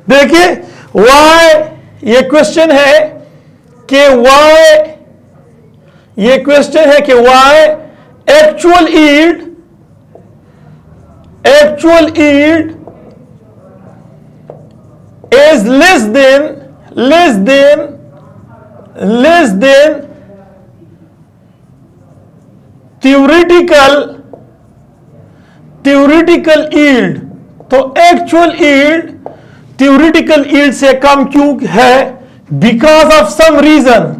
देखिए वाई, ये क्वेश्चन है कि वाई, ये क्वेश्चन है कि why actual yield is less than theoretical yield। तो एक्चुअल यील्ड theoretical yield से कम क्यों है? because of some reason,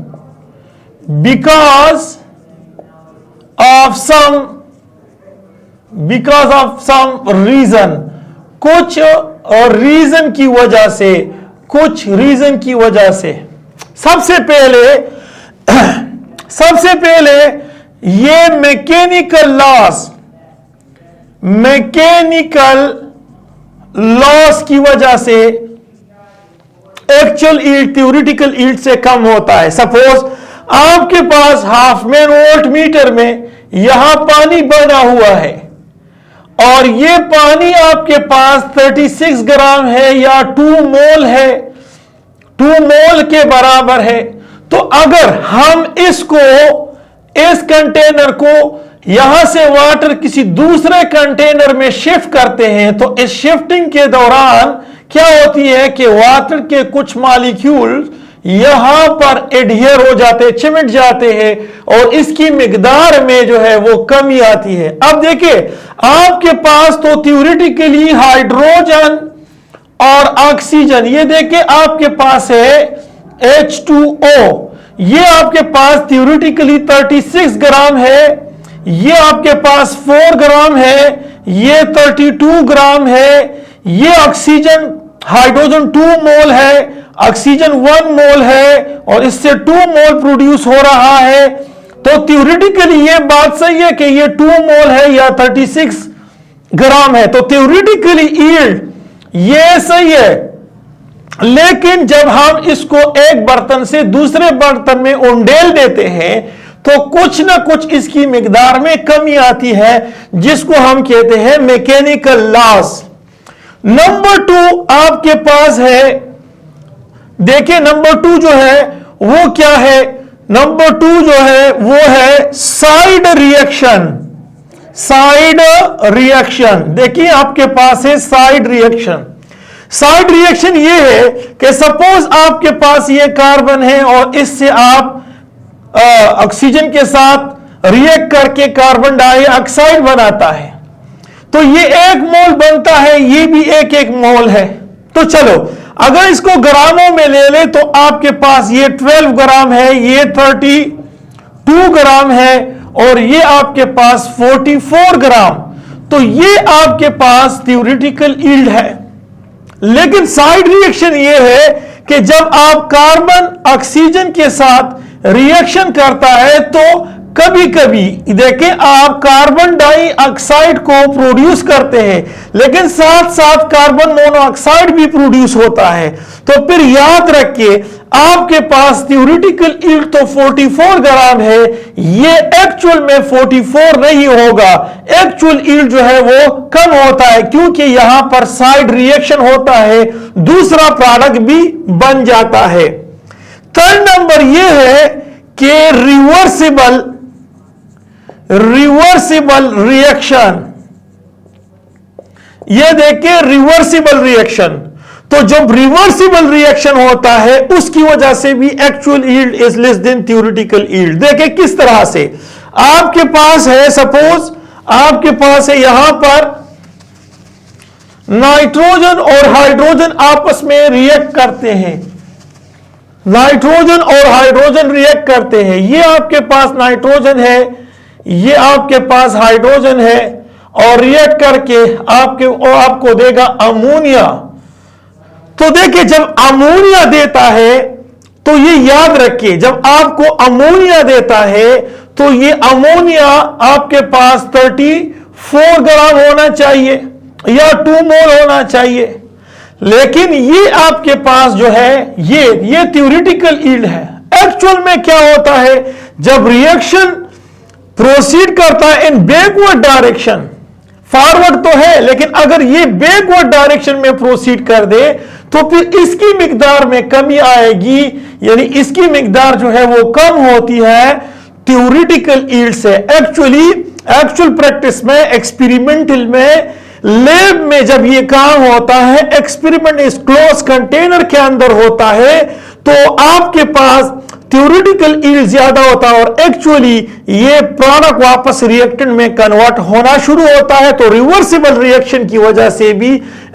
कुछ रीजन की वजह से, सबसे पहले ये मैकेनिकल लॉस की वजह से एक्चुअल यील्ड थ्योरेटिकल यील्ड से कम होता है। सपोज आपके पास हाफ मैन वोल्ट मीटर में यहां पानी बना हुआ है और ये पानी आपके पास 36 ग्राम है या 2 मोल है, 2 मोल के बराबर है। तो अगर हम इस कंटेनर को यहां से वाटर किसी दूसरे कंटेनर में शिफ्ट करते हैं तो इस शिफ्टिंग के दौरान क्या होती है कि वाटर के कुछ मॉलिक्यूल यहां पर एडहियर हो जाते हैं, चिमट जाते हैं और इसकी मिकदार में जो है वो कमी आती है। अब देखिए आपके पास तो थ्योरेटिकली हाइड्रोजन और ऑक्सीजन, ये देखिए आपके पास है H2O, ये आपके पास थ्योरेटिकली 36 ग्राम है, ये आपके पास 4 ग्राम है, ये 32 ग्राम है, ये ऑक्सीजन हाइड्रोजन 2 मोल है, ऑक्सीजन 1 मोल है और इससे 2 मोल प्रोड्यूस हो रहा है। तो थ्योरेटिकली ये बात सही है कि ये 2 मोल है या 36 ग्राम है, तो थ्योरेटिकली यील्ड ये सही है। लेकिन जब हम इसको एक बर्तन से दूसरे बर्तन में उंडेल देते हैं तो कुछ ना कुछ इसकी मिकदार में कमी आती है, जिसको हम कहते हैं मैकेनिकल लॉस। नंबर 2 आपके पास है, देखिए नंबर 2 जो है वो क्या है? नंबर 2 जो है वो है साइड रिएक्शन। देखिए आपके पास है साइड रिएक्शन ये है कि सपोज आपके पास ये कार्बन है और इससे आप ऑक्सीजन के साथ रिएक्ट करके कार्बन डाइऑक्साइड बनाता है, तो ये 1 मोल बनता है, ये भी एक मोल है। तो चलो अगर इसको ग्रामों में ले ले तो आपके पास ये 12 ग्राम है, ये 32 ग्राम है और ये आपके पास 44 ग्राम। तो ये आपके पास थ्योरेटिकल यील्ड है। लेकिन साइड रिएक्शन ये है कि जब आप कार्बन ऑक्सीजन के साथ रिएक्शन करता है तो कभी कभी देखिए आप कार्बन डाइऑक्साइड को प्रोड्यूस करते हैं, लेकिन साथ साथ कार्बन मोनोऑक्साइड भी प्रोड्यूस होता है। तो फिर याद रखिए आपके पास थ्योरेटिकल यील्ड तो 44 ग्राम है, ये एक्चुअल में 44 नहीं होगा, एक्चुअल यील्ड जो है वो कम होता है क्योंकि यहां पर साइड रिएक्शन होता है, दूसरा प्रोडक्ट भी बन जाता है। 3rd नंबर ये है कि रिवर्सिबल रिएक्शन। ये देखिए रिवर्सिबल रिएक्शन, तो जब रिवर्सिबल रिएक्शन होता है उसकी वजह से भी actual yield is less than theoretical yield. देखिए किस तरह से आपके पास है, सपोज आपके पास है यहां पर नाइट्रोजन और हाइड्रोजन आपस में रिएक्ट करते हैं, नाइट्रोजन और हाइड्रोजन रिएक्ट करते हैं, ये आपके पास नाइट्रोजन है, ये आपके पास हाइड्रोजन है और रिएक्ट करके आपको देगा अमोनिया। तो देखिए जब अमोनिया देता है तो ये याद रखिए, जब आपको अमोनिया देता है तो ये अमोनिया आपके पास 34 ग्राम होना चाहिए या 2 मोल होना चाहिए। लेकिन ये आपके पास जो है ये थ्योरेटिकल यील्ड है। एक्चुअल में क्या होता है, जब रिएक्शन प्रोसीड करता है इन बैकवर्ड डायरेक्शन, फॉरवर्ड तो है लेकिन अगर ये बैकवर्ड डायरेक्शन में प्रोसीड कर दे तो फिर इसकी मिकदार में कमी आएगी, यानी इसकी मिकदार जो है वो कम होती है थ्योरेटिकल यील्ड से। एक्चुअल प्रैक्टिस में, एक्सपेरिमेंटल में, लैब में जब ये काम होता है, एक्सपेरिमेंट इस क्लोज कंटेनर के अंदर होता है, तो आपके पास थ्योरेटिकल यील्ड ज्यादा होता है और एक्चुअली ये प्रोडक्ट वापस रिएक्टेंट में कन्वर्ट होना शुरू होता है। तो रिवर्सिबल रिएक्शन की वजह से भी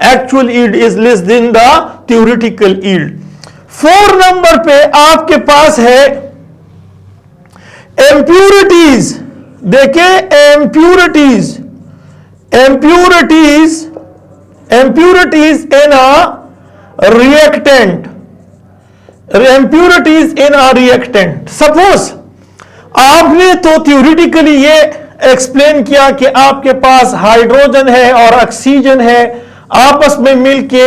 actual yield is less than the theoretical yield. 4 number पे आपके पास है इम्प्यूरिटीज। देखिए impurities in a reactant, impurities in a reactant। Suppose आपने तो थ्योरेटिकली ये एक्सप्लेन किया कि आपके पास हाइड्रोजन है और ऑक्सीजन है, आपस में मिलके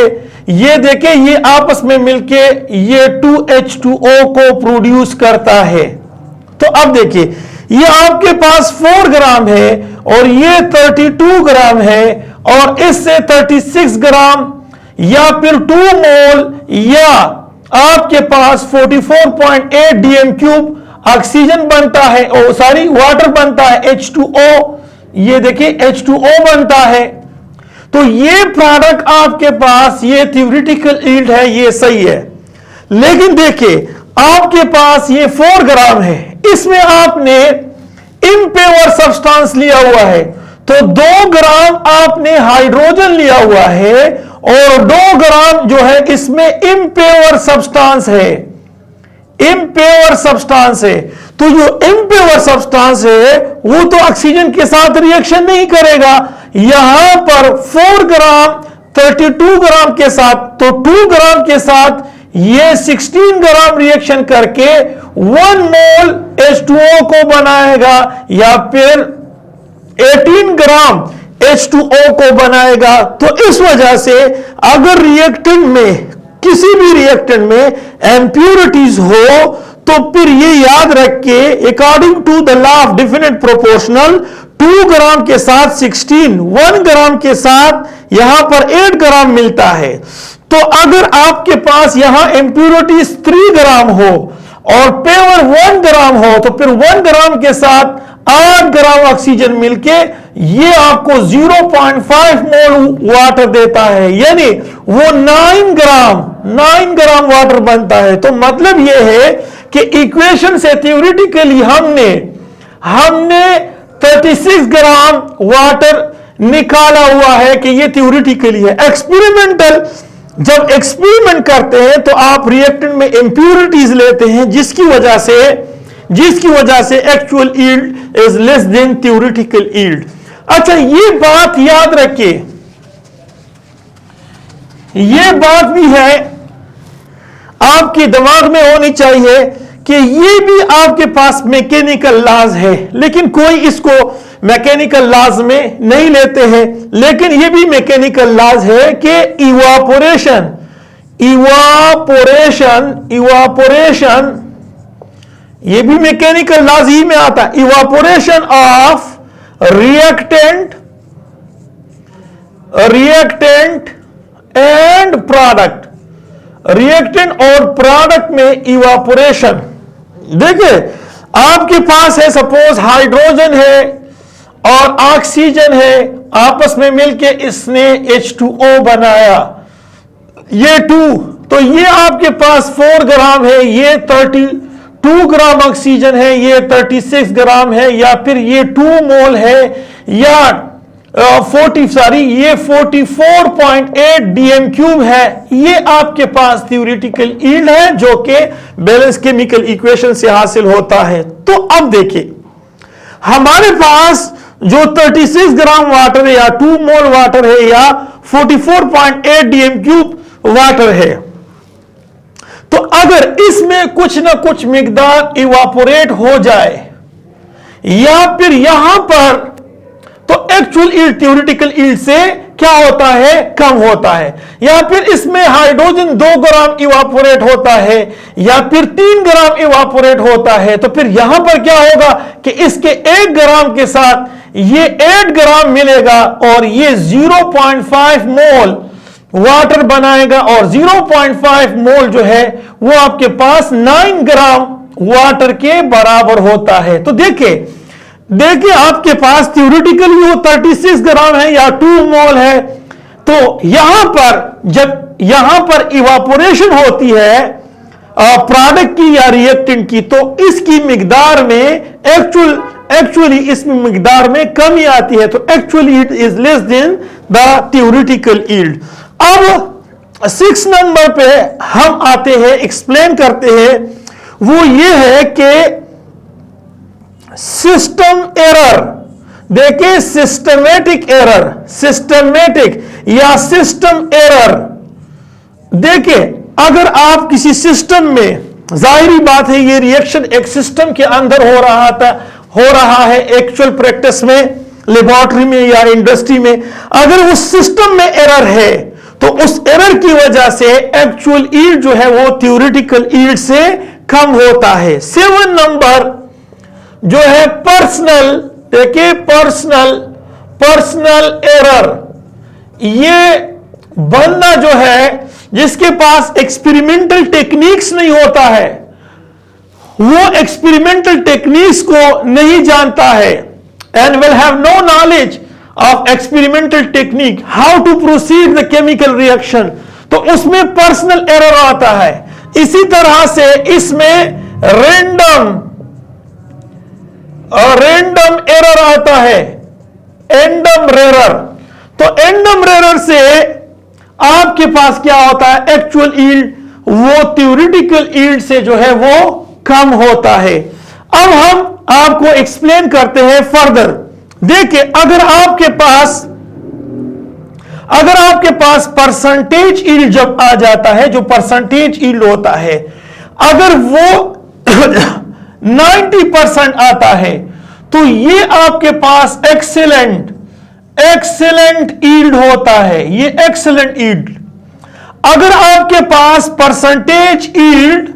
ये देखें, ये आपस में मिलके ये 2H2O को प्रोड्यूस करता है। तो अब देखिए ये आपके पास 4 ग्राम है और ये 32 ग्राम है और इससे 36 ग्राम या फिर 2 मोल या आपके पास 44.8 dm³ ऑक्सीजन बनता है, और सॉरी वाटर बनता है, H2O, ये देखिए H2O बनता है। तो ये प्रोडक्ट आपके पास, ये थ्योरेटिकल यील्ड है, ये सही है। लेकिन देखिए आपके पास ये 4 ग्राम है, इसमें आपने इम्प्योर सब्सटेंस लिया हुआ है, तो 2 ग्राम आपने हाइड्रोजन लिया हुआ है और 2 ग्राम जो है इसमें इम्प्योर सब्सटेंस है, इम्प्योर सब्सटेंस है। तो जो इम्प्योर सब्सटेंस है वो तो ऑक्सीजन के साथ रिएक्शन नहीं करेगा। यहां पर 4 ग्राम 32 ग्राम के साथ, तो 2 ग्राम के साथ ये 16 ग्राम रिएक्शन करके 1 मोल H2O को बनाएगा या फिर 18 ग्राम H2O को बनाएगा। तो इस वजह से अगर रिएक्टेंट में, किसी भी रिएक्टेंट में इम्प्यूरिटीज हो तो फिर ये याद रख के according to the law of definite proportional 2 gram के साथ 16, 1 ग्राम के साथ यहां पर 8 ग्राम मिलता है। तो अगर आपके पास यहां इम्प्यूरिटीज 3 ग्राम हो और प्योर 1 ग्राम हो तो फिर 1 ग्राम के साथ 8 ग्राम ऑक्सीजन मिलके ये आपको 0.5 मोल वाटर देता है, यानी वो 9 ग्राम वाटर बनता है। तो मतलब ये है कि इक्वेशन से थ्योरेटिकली हमने 36 ग्राम वाटर निकाला हुआ है कि ये थ्योरेटिकली है। एक्सपेरिमेंटल, जब एक्सपेरिमेंट करते हैं तो आप रिएक्टेंट में इंप्यूरिटीज लेते हैं जिसकी वजह से actual yield is less than theoretical yield. अच्छा, ये बात याद रखिए, ये बात भी है आपके दिमाग में होनी चाहिए कि ये भी आपके पास मैकेनिकल लॉज है, लेकिन कोई इसको मैकेनिकल लॉज में नहीं लेते हैं। लेकिन ये भी मैकेनिकल लॉज है कि इवापोरेशन ये भी मैकेनिकल लॉज ही में आता है। Evaporation of reactant and product, reactant और प्रोडक्ट में इवापोरेशन। देखिए आपके पास है, सपोज हाइड्रोजन है और ऑक्सीजन है, आपस में मिलके इसने H2O बनाया, ये 2, तो ये आपके पास 4 ग्राम है, ये 32 ग्राम ऑक्सीजन है, ये 36 ग्राम है, या फिर ये 2 मोल है, या ये 44.8 dm³ है। ये आपके पास थ्योरेटिकल यील्ड है जो कि बैलेंस केमिकल इक्वेशन से हासिल होता है। तो अब देखिए हमारे पास जो 36 ग्राम वाटर है या 2 मोल वाटर है या 44.8 dm³ वाटर है, तो अगर इसमें कुछ ना कुछ मिकदार इवापोरेट हो जाए या फिर यहां पर, तो एक्चुअल यील्ड थ्योरेटिकल यील्ड से क्या होता है, कम होता है। या फिर इसमें हाइड्रोजन 2 ग्राम इवापोरेट होता है या फिर 3 ग्राम इवापोरेट होता है, तो फिर यहां पर क्या होगा कि इसके 1 ग्राम के साथ ये 8 ग्राम मिलेगा और ये 0.5 मोल वाटर बनाएगा और 0.5 मोल जो है वो आपके पास 9 ग्राम वाटर के बराबर होता है। तो देखिए आपके पास थ्योरेटिकली वो 36 ग्राम है या 2 मोल है। तो यहां पर जब यहां पर इवापोरेशन होती है प्रोडक्ट की या रिएक्टेंट की, तो इसकी मिकदार में एक्चुअली इसमें मिकदार में कमी आती है। तो actually it is less than the theoretical yield. अब 6 नंबर पे हम आते हैं, एक्सप्लेन करते हैं, वो ये है कि सिस्टम एरर। देखिए सिस्टमेटिक एरर, सिस्टमेटिक या सिस्टम एरर। देखिए अगर आप किसी सिस्टम में, जाहिरी बात है ये रिएक्शन एक सिस्टम के अंदर हो रहा है एक्चुअल प्रैक्टिस में, लेबोरेटरी में या इंडस्ट्री में, अगर उस सिस्टम में एरर है तो उस एरर की वजह से एक्चुअल यील्ड जो है वो थ्योरेटिकल यील्ड से कम होता है। 7 नंबर जो है पर्सनल, देखिए पर्सनल एरर। ये बंदा जो है जिसके पास एक्सपेरिमेंटल टेक्निक्स नहीं होता है, वो एक्सपेरिमेंटल टेक्निक्स को नहीं जानता है, and will have no knowledge of experimental technique, how to proceed the chemical reaction, तो उसमें पर्सनल एरर आता है। इसी तरह से इसमें रैंडम एरर आता है, एंडम रेरर। तो एंडम रेरर से आपके पास क्या होता है, एक्चुअल यील्ड वो थ्योरेटिकल यील्ड से जो है वो कम होता है। अब हम आपको एक्सप्लेन करते हैं फर्दर। देखिए अगर आपके पास परसेंटेज यील्ड जब आ जाता है, जो परसेंटेज यील्ड होता है, अगर वो 90% आता है तो ये आपके पास एक्सीलेंट यील्ड होता है, ये एक्सीलेंट यील्ड। अगर आपके पास परसेंटेज यील्ड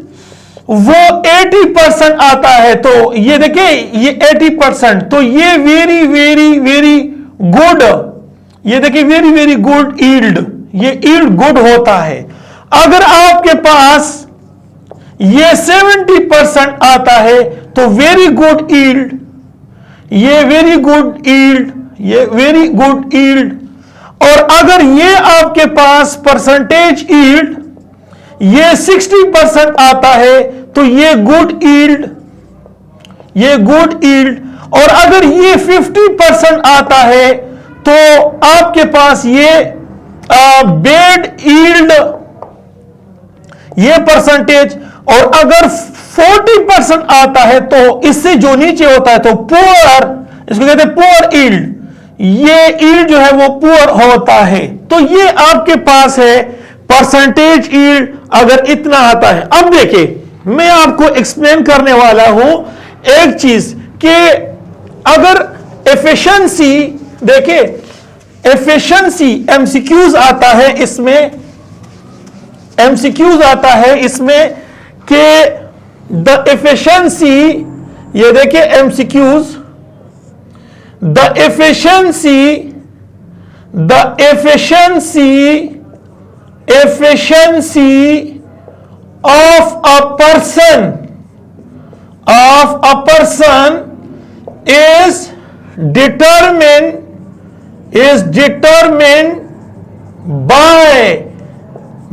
वो 80% आता है तो ये देखिए ये 80%, तो ये वेरी वेरी वेरी गुड, ये देखिए वेरी वेरी गुड यील्ड, ये यील्ड गुड होता है। अगर आपके पास ये 70% आता है तो वेरी गुड यील्ड, ये वेरी गुड यील्ड, ये वेरी गुड यील्ड। और अगर ये आपके पास परसेंटेज यील्ड ये 60% आता है तो ये गुड यील्ड, ये गुड यील्ड। और अगर ये 50% आता है तो आपके पास ये बैड यील्ड, ये परसेंटेज। और अगर 40% आता है तो इससे जो नीचे होता है तो पुअर, इसको कहते हैं पुअर यील्ड, ये यील्ड जो है वो पुअर होता है। तो ये आपके पास है परसेंटेज यील्ड अगर इतना आता है। अब देखिए मैं आपको एक्सप्लेन करने वाला हूं एक चीज कि अगर एफिशिएंसी, देखिए एफिशिएंसी एमसीक्यूज आता है इसमें, एमसीक्यूज आता है इसमें कि द एफिशिएंसी, ये देखिए MCQs, the efficiency of a person is determined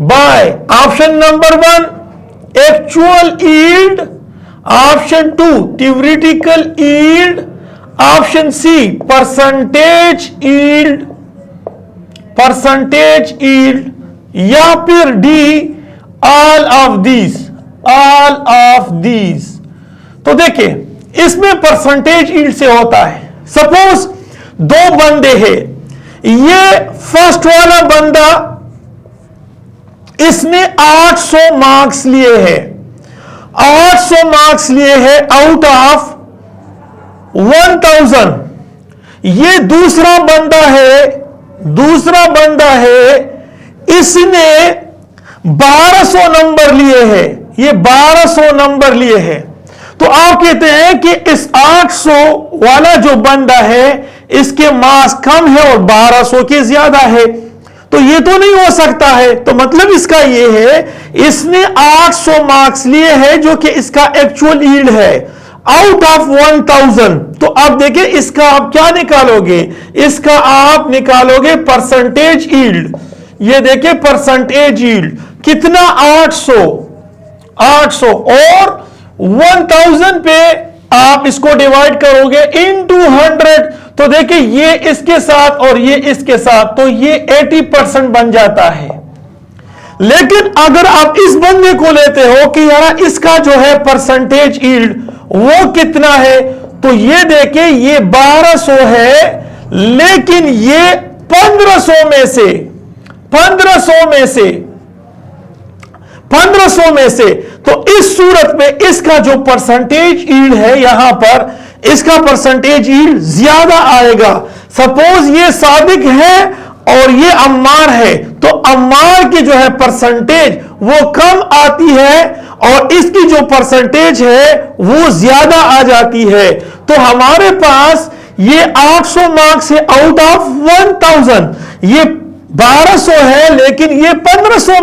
by option number 1 actual yield, option 2 theoretical yield, option C percentage yield, या फिर D all of these। तो देखिए इसमें परसेंटेज यील्ड से होता है। सपोज 2 बंदे हैं, ये फर्स्ट वाला बंदा इसने 800 मार्क्स लिए हैं, 800 मार्क्स लिए हैं आउट ऑफ 1000। ये दूसरा बंदा है, इसने 1200 नंबर लिए हैं, ये 1200 नंबर लिए हैं। तो आप कहते हैं कि इस 800 वाला जो बंदा है इसके मार्क्स कम है और 1200 के ज्यादा है। तो ये तो नहीं हो सकता है। तो मतलब इसका ये है, इसने 800 मार्क्स लिए हैं जो कि इसका एक्चुअल यील्ड है आउट ऑफ 1000। तो आप देखिए इसका आप क्या निकालोगे, इसका आप निकालोगे परसेंटेज यील्ड। ये देखिए परसेंटेज यील्ड कितना, 800 और 1000 पे आप इसको डिवाइड करोगे इनटू 100, तो देखिए ये इसके साथ और ये इसके साथ, तो ये 80% बन जाता है। लेकिन अगर आप इस बंदे को लेते हो कि यार इसका जो है परसेंटेज यील्ड वो कितना है, तो ये देखिए ये 1200 है, लेकिन ये 1500 में से 1500 में से, तो इस सूरत में इसका जो परसेंटेज यील्ड है यहां पर, इसका परसेंटेज यील्ड ज्यादा आएगा। सपोज ये सादिक है और ये अम्मार है, तो अम्मार की जो है परसेंटेज वो कम आती है और इसकी जो परसेंटेज है वो ज्यादा आ जाती है। तो हमारे पास ये 800 मार्क्स है आउट ऑफ 1000, ये 1200 है लेकिन ये 1500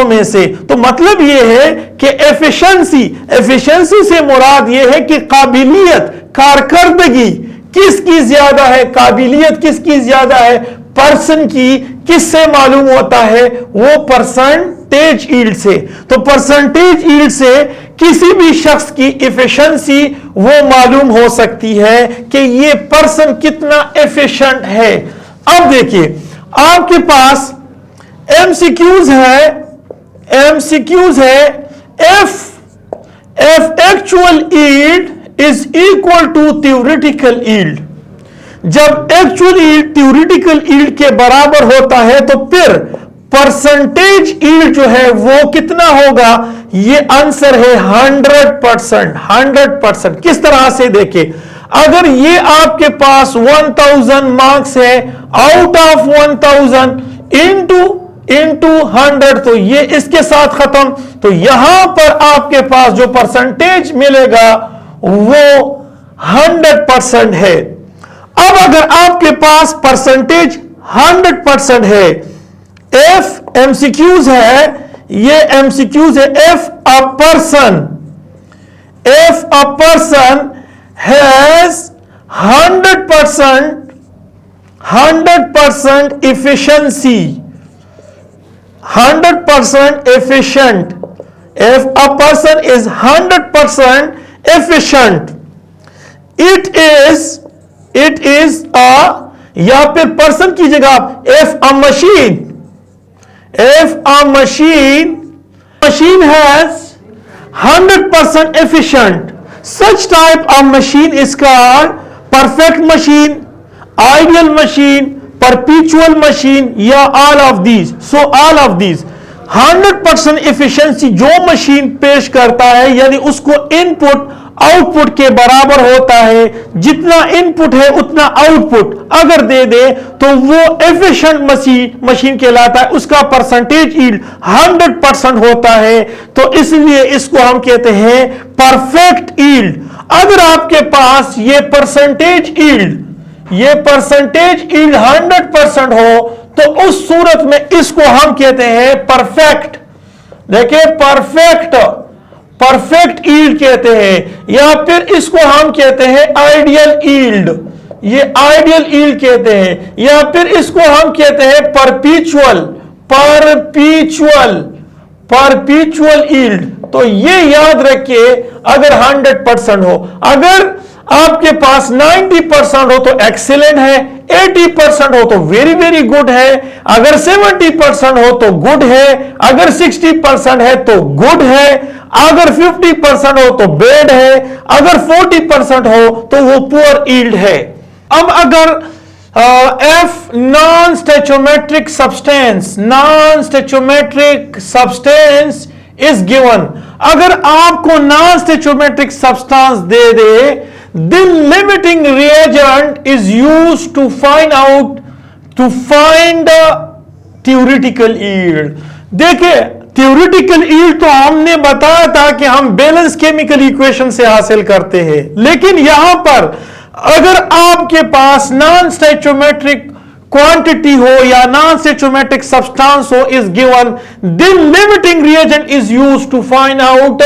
में से। तो मतलब ये है कि एफिशिएंसी से मुराद ये है कि काबिलियत, कारकर्दगी किसकी ज्यादा है, काबिलियत किसकी ज्यादा है, पर्सन की किससे मालूम होता है, वो परसेंटेज यील्ड से। तो परसेंटेज यील्ड से किसी भी शख्स की एफिशिएंसी वो मालूम हो सकती है कि ये पर्सन कितना एफिशिएंट है। अब देखिए आपके पास एमसीक्यूज है, if actual yield is equal to theoretical yield. जब एक्चुअल यील्ड थ्योरेटिकल यील्ड के बराबर होता है तो फिर परसेंटेज यील्ड जो है वो कितना होगा, ये आंसर है 100%। किस तरह से देखिए, अगर ये आपके पास 1000 मार्क्स है आउट ऑफ 1000 इनटू 100, तो ये इसके साथ खत्म। तो यहां पर आपके पास जो परसेंटेज मिलेगा वो 100% है। अब अगर आपके पास परसेंटेज 100% है, एफ एमसीक्यूज है, ये एमसीक्यूज है, F a person has 100% efficiency, 100% efficient. If a person is 100% efficient, it is a, या फिर पर्सन की जगह if a machine has 100% efficient, such type of machine is called perfect machine, ideal machine, perpetual machine, या all of these. So all of these 100% efficiency जो machine पेश करता है, यानी उसको इनपुट आउटपुट के बराबर होता है, जितना इनपुट है उतना आउटपुट अगर दे दे तो वो एफिशिएंट मशीन कहलाता है, उसका परसेंटेज यील्ड 100% होता है। तो इसलिए इसको हम कहते हैं परफेक्ट यील्ड। अगर आपके पास ये परसेंटेज यील्ड 100% हो तो उस सूरत में इसको हम कहते हैं परफेक्ट। देखिए परफेक्ट यील्ड कहते हैं, या फिर इसको हम कहते हैं आइडियल यील्ड, ये आइडियल यील्ड कहते हैं, या फिर इसको हम कहते हैं परपीचुअल यील्ड। तो ये याद रखिए, अगर 100% हो, अगर आपके पास 90% हो तो एक्सीलेंट है, 80% हो तो वेरी वेरी गुड है, अगर 70% हो तो गुड है, अगर 60% है तो गुड है, अगर 50% हो तो बैड है, अगर 40% हो तो वो पुअर यील्ड है। अब अगर F non stoichiometric substance is given, अगर आपको non stoichiometric substance they they, then limiting reagent is used to find the theoretical yield. देखिए theoretical yield तो हमने बताया था कि हम बैलेंस केमिकल इक्वेशन से हासिल करते हैं, लेकिन यहां पर अगर आपके पास नॉन स्टैचोमेट्रिक क्वांटिटी हो या नॉन स्टोइचोमेट्रिक सब्सटेंस हो is given, then limiting reagent is used to find out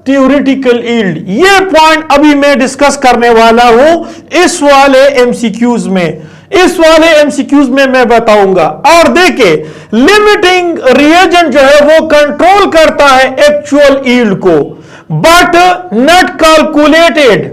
theoretical yield. ये पॉइंट अभी मैं डिस्कस करने वाला हूं इस वाले एमसीक्यूज में, इस वाले एमसीक्यूज में मैं बताऊंगा। और देखिए लिमिटिंग रिएजेंट जो है वो कंट्रोल करता है एक्चुअल यील्ड को, बट नॉट कैलकुलेटेड।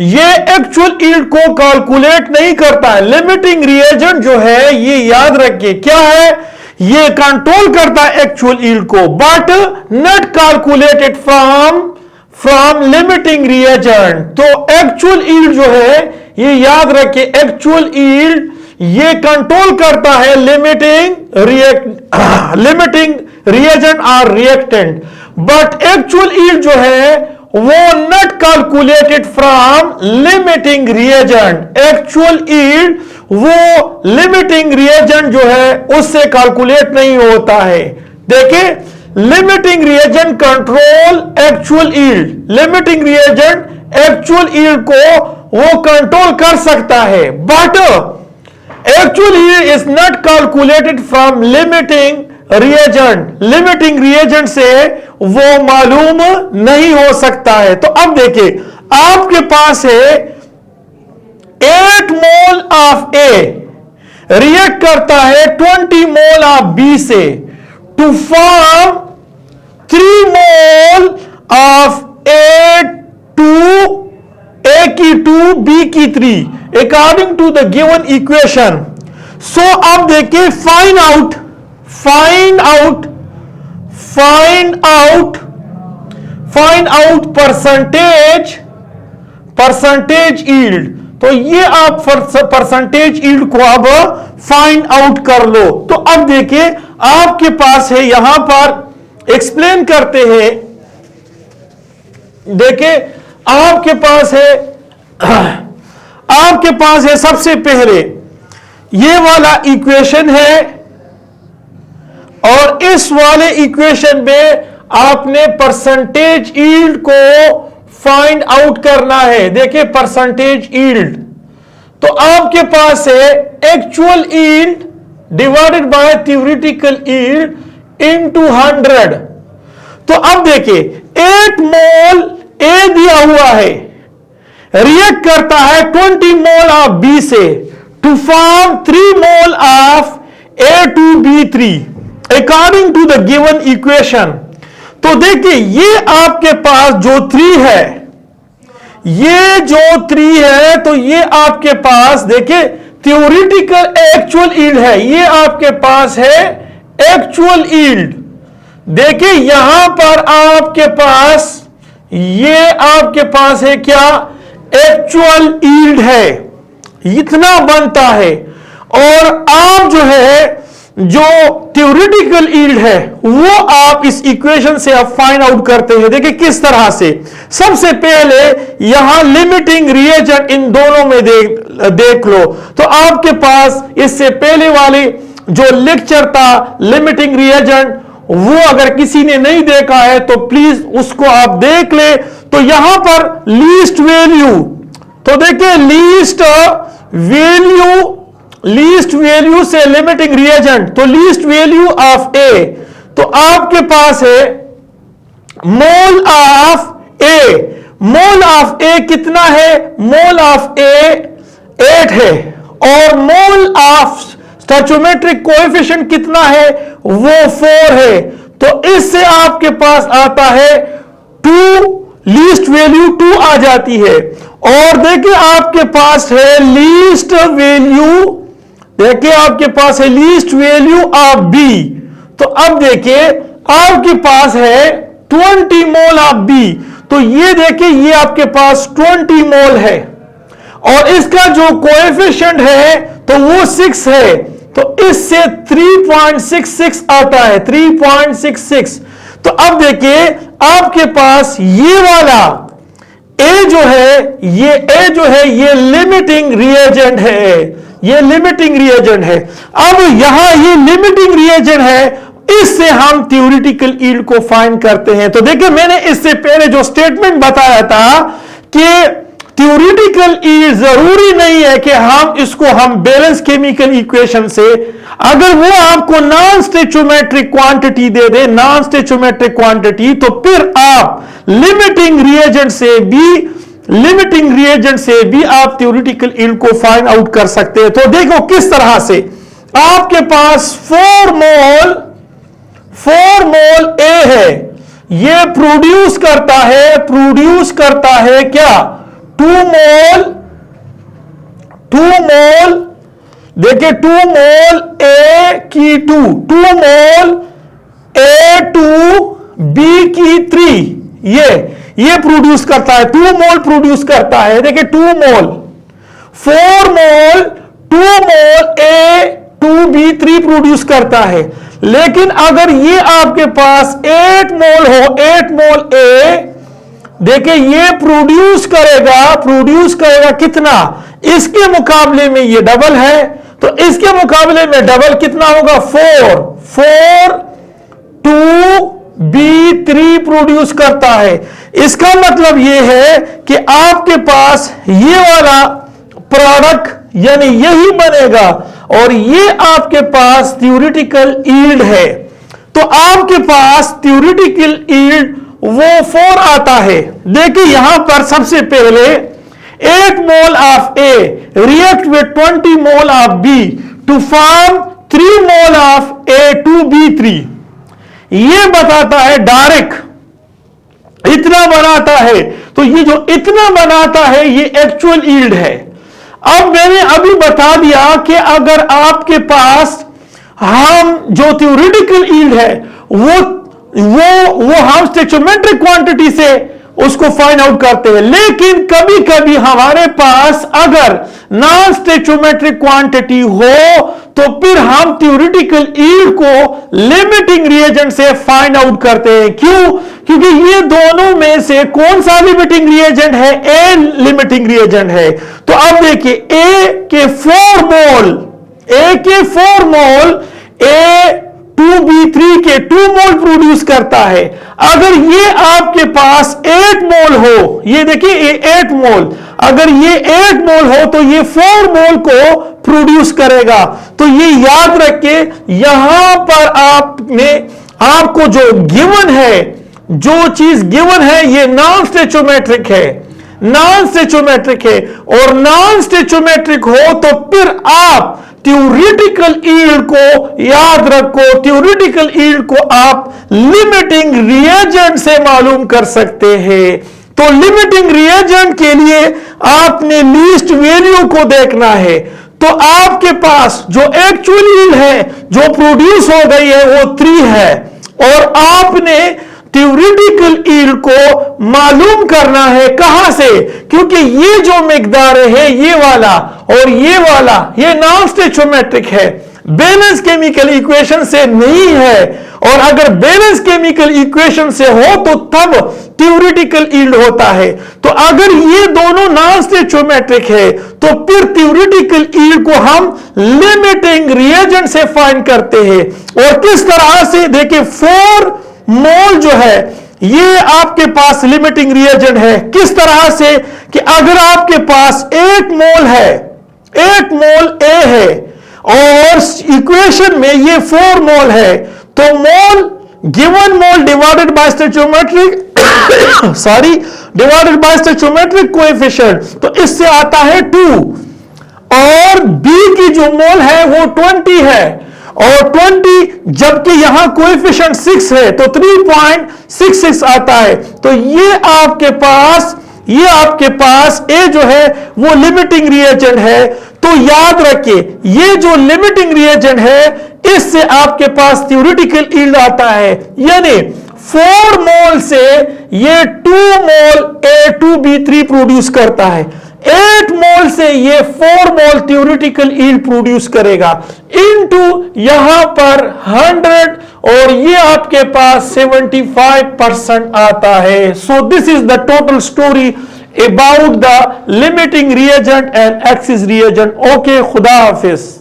ये एक्चुअल यील्ड को कैलकुलेट नहीं करता है। लिमिटिंग रिएजेंट जो है ये याद रखिए क्या है, ये कंट्रोल करता है एक्चुअल यील्ड को, but not calculated from limiting reagent. तो एक्चुअल यील्ड जो है ये याद रखिए, एक्चुअल यील्ड ये कंट्रोल करता है लिमिटिंग रिएजेंट और रिएक्टेंट, बट एक्चुअल यील्ड जो है वो not calculated from limiting reagent. Actual yield वो लिमिटिंग रिएजेंट जो है उससे कैलकुलेट नहीं होता है। देखिए limiting reagent control actual yield, limiting reagent actual yield को वो कंट्रोल कर सकता है, but actual yield is not calculated from limiting reagent. Limiting reagent से वो मालूम नहीं हो सकता है। तो अब देखिए आपके पास है 8 मोल ऑफ ए रिएक्ट करता है 20 मोल ऑफ बी से to form 3 mole of A की 2 बी की 3 according to the given equation. So अब देखिए फाइंड आउट परसेंटेज यील्ड। तो ये आप परसेंटेज यील्ड को अब फाइंड आउट कर लो। तो अब देखिए आपके पास है, यहां पर एक्सप्लेन करते हैं। देखिए आपके पास है सबसे पहले ये वाला इक्वेशन है, और इस वाले इक्वेशन में आपने परसेंटेज यील्ड को फाइंड आउट करना है। देखिए परसेंटेज यील्ड, तो आपके पास है actual yield divided by theoretical yield into 100। तो अब देखिए 8 मोल ए दिया हुआ है, रिएक्ट करता है 20 मोल ऑफ बी से to form 3 mole of A2B3 according to the given equation. तो देखिए ये आपके पास जो 3 है, ये जो 3 है, तो ये आपके पास देखिए थ्योरेटिकल एक्चुअल यील्ड है, ये आपके पास है एक्चुअल यील्ड। देखिए यहां पर आपके पास, ये आपके पास है क्या, एक्चुअल यील्ड है, इतना बनता है। और आप जो है जो थ्योरेटिकल यील्ड है वो आप इस इक्वेशन से आप फाइंड आउट करते हैं। देखिए किस तरह से, सबसे पहले यहां लिमिटिंग रिएजेंट इन दोनों में देख लो। तो आपके पास इससे पहले वाले जो लेक्चर था लिमिटिंग रिएजेंट, वो अगर किसी ने नहीं देखा है तो प्लीज उसको आप देख ले। तो यहां पर लीस्ट वैल्यू, तो देखिए लीस्ट वैल्यू से लिमिटिंग रिएजेंट, तो लीस्ट वैल्यू ऑफ ए, तो आपके पास है मोल ऑफ ए। मोल ऑफ ए कितना है, मोल ऑफ ए 8 है, और मोल ऑफ स्टोइचोमेट्रिक कोएफिशिएंट कितना है, वो 4 है। तो इससे आपके पास आता है 2, लीस्ट वैल्यू 2 आ जाती है। और देखिए आपके पास है लीस्ट वैल्यू, देखिए आपके पास है लीस्ट वैल्यू ऑफ बी। तो अब देखिए आपके पास है 20 मोल ऑफ बी, तो ये देखिए ये आपके पास 20 मोल है, और इसका जो कोएफिशिएंट है तो वो 6 है, तो इससे 3.66 आता है, 3.66। तो अब देखिए आपके पास ये वाला ए जो है, ये लिमिटिंग रिएजेंट है, ये लिमिटिंग रिएजेंट है। अब यहां ये लिमिटिंग रिएजेंट है, इससे हम थ्योरेटिकल यील्ड को फाइंड करते हैं। तो देखिए मैंने इससे पहले जो स्टेटमेंट बताया था कि थ्योरेटिकल ईल्ड जरूरी नहीं है कि हम बैलेंस केमिकल इक्वेशन से, अगर वो आपको नॉन स्टोइचोमेट्रिक क्वांटिटी दे दे, नॉन स्टोइचोमेट्रिक क्वांटिटी, तो फिर आप लिमिटिंग रिएजेंट से भी आप थ्योरेटिकल ईल्ड को फाइंड आउट कर सकते हैं। तो देखो किस तरह से आपके पास 4 मोल ए है, ये प्रोड्यूस करता है क्या 2 मोल, देखिए 2 मोल ए की 2 मोल A2 B की 3, ये प्रोड्यूस करता है, 2 मोल प्रोड्यूस करता है। देखिए 2 मोल, 4 मोल, 2 मोल A2B3 प्रोड्यूस करता है। लेकिन अगर ये आपके पास 8 मोल हो, 8 मोल A, देखिए ये प्रोड्यूस करेगा कितना, इसके मुकाबले में ये डबल है, तो इसके मुकाबले में डबल कितना होगा 4 2B3 प्रोड्यूस करता है। इसका मतलब ये है कि आपके पास ये वाला प्रोडक्ट यानी यही बनेगा, और ये आपके पास थ्योरेटिकल ईल्ड है। तो आपके पास थ्योरेटिकल ईल्ड वो 4 आता है। देखिए यहां पर सबसे पहले 8 mole of A react with 20 mole of B to form 3 mole of A2B3, ये बताता है डायरेक्ट इतना बनाता है। तो ये जो इतना बनाता है ये एक्चुअल ईल्ड है। अब मैंने अभी बता दिया कि अगर आपके पास हम जो थ्योरेटिकल ईल्ड है वो हम स्टोइचोमेट्रिक क्वांटिटी से उसको फाइंड आउट करते हैं, लेकिन कभी कभी हमारे पास अगर नॉन स्टोइचोमेट्रिक क्वांटिटी हो तो फिर हम थ्योरेटिकल ईल्ड को लिमिटिंग रिएजेंट से फाइंड आउट करते हैं। क्यों? क्योंकि ये दोनों में से कौन सा लिमिटिंग रिएजेंट है? ए लिमिटिंग रिएजेंट है। तो अब देखिए ए के 4 मोल A2B3 के 2 मोल प्रोड्यूस करता है। अगर ये आपके पास 8 मोल हो, ये देखिए ये 8 मोल, अगर ये 8 मोल हो तो ये 4 मोल को प्रोड्यूस करेगा। तो ये याद रखिए, यहां पर आपको जो गिवन है, जो चीज गिवन है ये नॉन स्टोइचोमेट्रिक है, और नॉन स्टोइचोमेट्रिक हो तो फिर आप थ्योरेटिकल ईल्ड को याद रखो, थ्योरेटिकल ईल्ड को आप लिमिटिंग रिएजेंट से मालूम कर सकते हैं। तो लिमिटिंग रिएजेंट के लिए आपने लीस्ट वैल्यू को देखना है। तो आपके पास जो एक्चुअल ईल्ड है जो प्रोड्यूस हो गई है वो 3 है, और आपने थ्योरेटिकल ईल्ड को मालूम करना है कहां से? क्योंकि ये जो मिकदार है ये वाला और ये वाला ये नॉन स्टोइचोमेट्रिक है, बैलेंस केमिकल इक्वेशन से नहीं है। और अगर बैलेंस केमिकल इक्वेशन से हो तो तब थ्योरेटिकल ईल्ड होता है। तो अगर ये दोनों नॉन स्टोइचोमेट्रिक है तो फिर थ्योरेटिकल ईल्ड को हम लिमिटिंग रिएजेंट से फाइंड करते हैं। और किस तरह से? देखिए 4 मोल जो है ये आपके पास लिमिटिंग रिएजेंट है। किस तरह से? कि अगर आपके पास 8 मोल है, 8 मोल A है और इक्वेशन में ये 4 मोल है, तो mole given mole divided by stoichiometric coefficient, तो इससे आता है 2, और B की जो मोल है वो 20 है, और 20 जबकि यहां कोएफिशिएंट 6 है तो 3.66 आता है। तो ये आपके पास A जो है वो लिमिटिंग रिएजेंट है। तो याद रखिए ये जो लिमिटिंग रिएजेंट है इससे आपके पास थ्योरेटिकल ईल्ड आता है, यानी 4 मोल से ये 2 मोल A2B3 प्रोड्यूस करता है, 8 मोल से ये 4 मोल थ्योरेटिकल ईल्ड प्रोड्यूस करेगा, इनटू यहां पर 100, और ये आपके पास 75% आता है। So this is the total story about the limiting reagent and axis reagent. Okay, खुदा हाफिज।